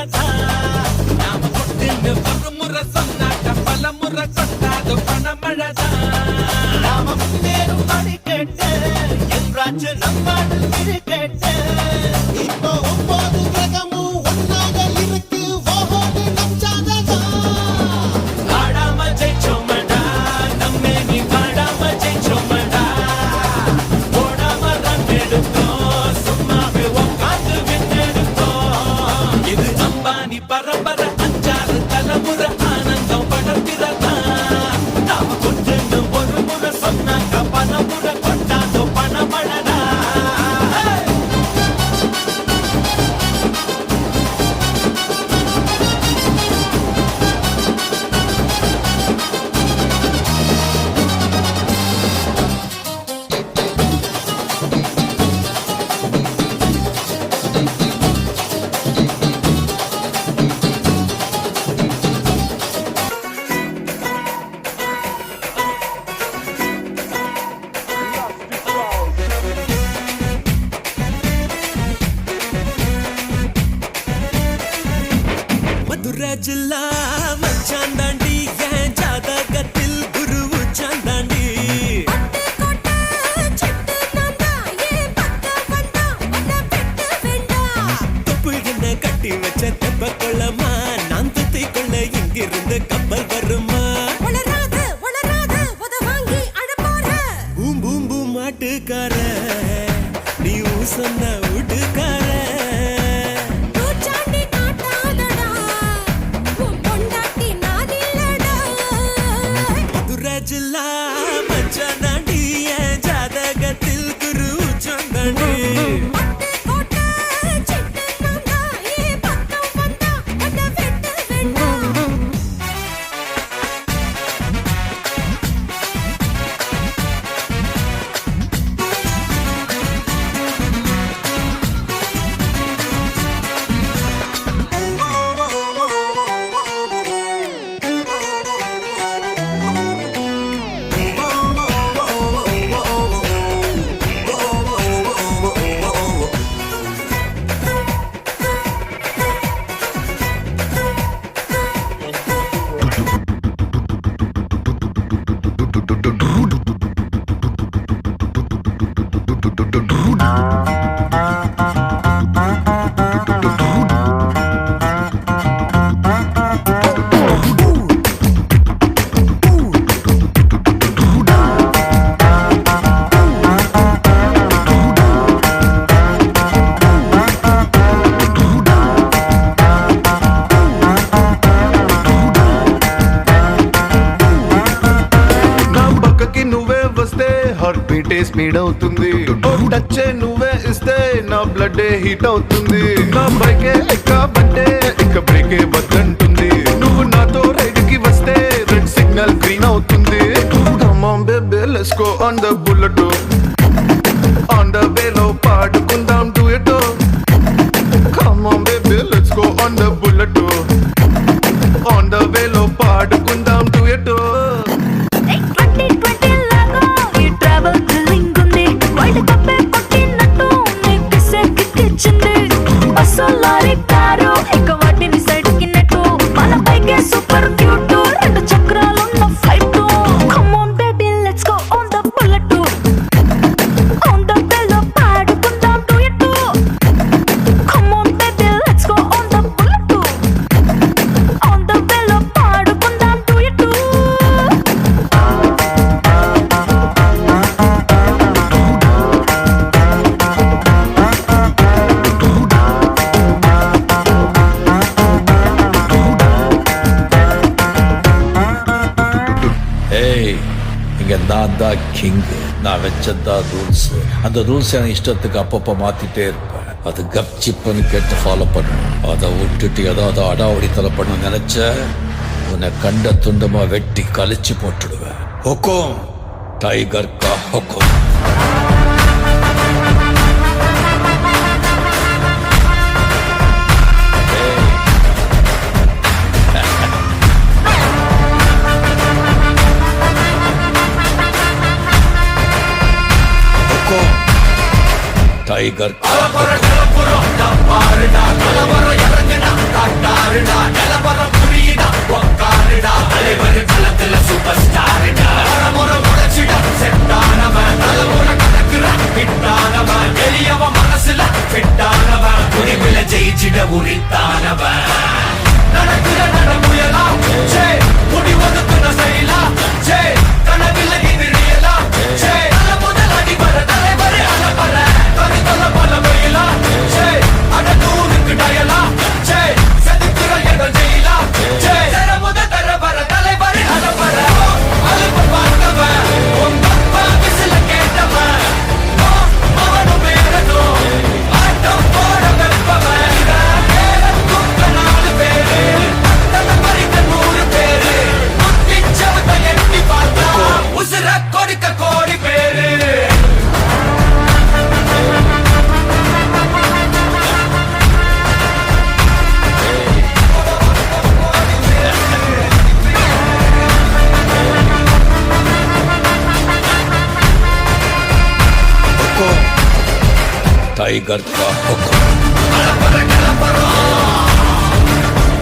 மழதா நாம கொட்டின்னு ஒரு முறை சொன்னாக்க பல முறை கொட்டாது பண மழதா நாம முன்னேறும் படி கேட்டு என்றாச்சு நம்மாடு இரு கேட்டு இப்போ 9 கிரகமும் ஒன்னாக இருக்கு ஓஹோடு நச்சாததா ஆடாம ஜெயிச்சோமடா நம்மே நீ பாடாம ஜெயிச்சோமடா ஓடாம ரன் எடுத்தோம் சும்மாவே உட்காந்து விண்ணெடுத்தோம் இது அம்பானி பரம்பரை 5 தலைமுறை ஆனந்தம் படத்திரதா நாம கொண்டு ஒரு முறை சொன்னாக்க பல முறை கொண்டாதோ பண மழடா மதுரை ஜில்லா மச்சான் தாண்டி என் ஜாதகத்தில் குரு உச்சாந்தாண்டி தொப்பு என்ன கட்டி வச்ச தெப்ப கொள்ளமா நான் துத்தி கொள்ள இங்கிருந்து கப்பல் வருமா பூம் பூம் பூம் மாட்டுக்கார நீ சொன்ன வீட்டுக்கார ஜில்லா மச்சானாண்டி என் ஜாதகத்தில் குரு உச்சாந்தாண்டி స్పీడ్ అవుతుంది టచ్ నువ్వే ఇస్తే నా బ్లడ్ హీట్ అవుతుంది నా బైకే ఎక్కబంటే ఇక బ్రేకే వద్దంటుంది నువ్వు నాతో రైడ్ కి వస్తే రెడ్ సిగ్నల్ గ్రీన్ అవుతుంది come on baby let's go on the bullet on the వేలో పాడుకుందాం duet come on baby let's go on the bullet on the వేలో పాడుకుందాం డ్యూయెట్ సూపర్ క్యూట్ రెండు చక్రాలున్న flight come on baby let's go on the bullet on the వేలో పాడుకుందాం duet come on baby let's go on the bullet on the వేలో పాడుకుందాం డ్యూయెట్ நான் தான் கிங் நான் வச்சதான் ரூல்ஸ் அந்த ரூல்ஸ் எனக்கு இஷ்டத்துக்கு அப்பப்போ மாத்திட்டே இருப்பேன் அது கப்சிப்புன்னு கேட்டு ஃபாலோ பண்ணணும் அதை விட்டுட்டு ஏதாவது அடாவடித்தலை பண்ண நினைச்ச உன்னை கண்ட துண்டமா வெட்டி கழிச்சு போட்டுடுவேன் ஹொக்கும் டைகர் கா ஹொக்கும் டைகர் பாருடா நிலவரம் புரியுதா உக்காருடா தலைவர் களத்துல சூப்பர் ஸ்டாருடா முறை முளைச்சிடா செட்டானவன் தலைமுறை கணக்குறான் ஃபிட்டானவன் எளியவன் மனசுல ஃபிட்டானவன் துணிவில ஜெயிச்சிட உரித்தானவன் நடக்கிற நடமுயலா சே முடி ஒதுக்குன செயலா சே கனவில்லை இது ரியலா சே தல முதல் அடி வர தலைவர் அலப்பற கவிதல பல வயலா சே அடனூருக்கு டயலா சே செதுக்குற எங்கள் ஜெயிலா சே தர முதல் தர வர தலைவர் அலப்பற அலுப்பு பார்த்தவன் உங்க அப்பா விசில கேட்டவன் அவனும் வேறதும் ஆட்டம் போட வெப்பவன் குக்க 4 பேரு பத்தன மறிக்க 100 பேரு முத்திச்சவத்தை எட்டி பார்த்தா உசுர கொடுக்க கோடி பேரு टाइगर का